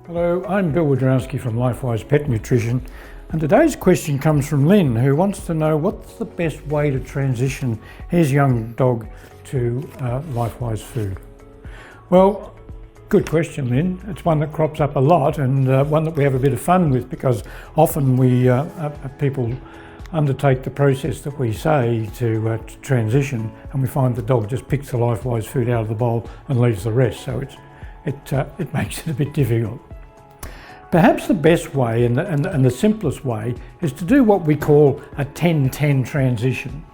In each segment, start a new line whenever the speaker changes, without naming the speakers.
Hello, I'm Bill Wiadrowski from LifeWise Pet Nutrition, and today's question comes from Lynn, who wants to know what's the best way to transition his young dog to LifeWise food. Well, good question, Lynn. It's one that crops up a lot, and one that we have a bit of fun with, because often people undertake the process that we say to transition, and we find the dog just picks the LifeWise food out of the bowl and leaves the rest, so it makes it a bit difficult. Perhaps the best way and the simplest way is to do what we call a 10-10 transition.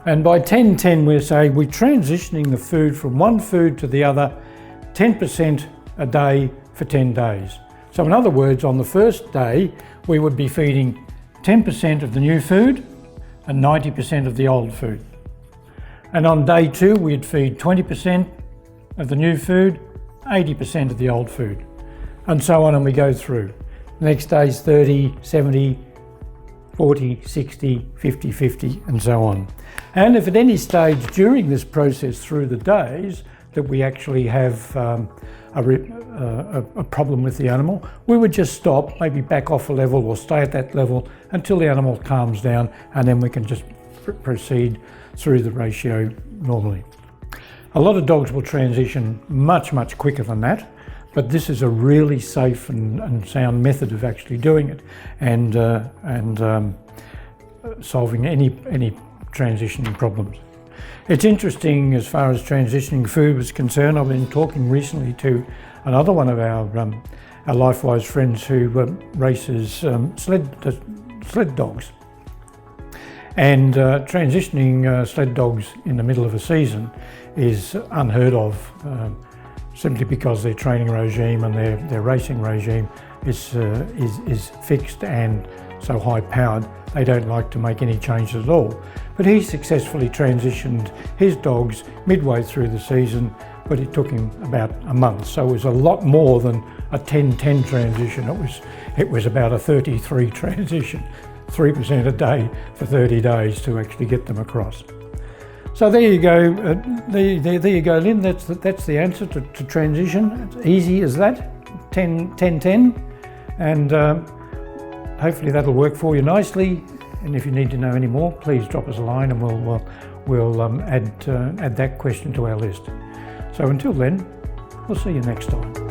And by 10-10 we're transitioning the food from one food to the other 10% a day for 10 days. So in other words, on the first day we would be feeding 10% of the new food and 90% of the old food. And on day 2 we'd feed 20% of the new food, 80% of the old food, and so on, and we go through. Next day's 30, 70, 40, 60, 50, 50, and so on. And if at any stage during this process through the days that we actually have a problem with the animal, we would just stop, maybe back off a level or stay at that level until the animal calms down, and then we can just proceed through the ratio normally. A lot of dogs will transition much quicker than that, but this is a really safe and sound method of actually doing it and solving any transitioning problems. It's interesting as far as transitioning food is concerned. I've been talking recently to another one of our LifeWise friends who races sled dogs. And transitioning sled dogs in the middle of a season is unheard of, simply because their training regime and their racing regime is fixed and so high powered, they don't like to make any changes at all. But he successfully transitioned his dogs midway through the season, but it took him about a month. So it was a lot more than a 10-10 transition. It was about a 33 transition, 3% a day for 30 days to actually get them across. So there you go, there you go, Lynn. That's the answer to transition. It's easy as that, 10-10, and hopefully that'll work for you nicely. And if you need to know any more, please drop us a line, and we'll add that question to our list. So until then, we'll see you next time.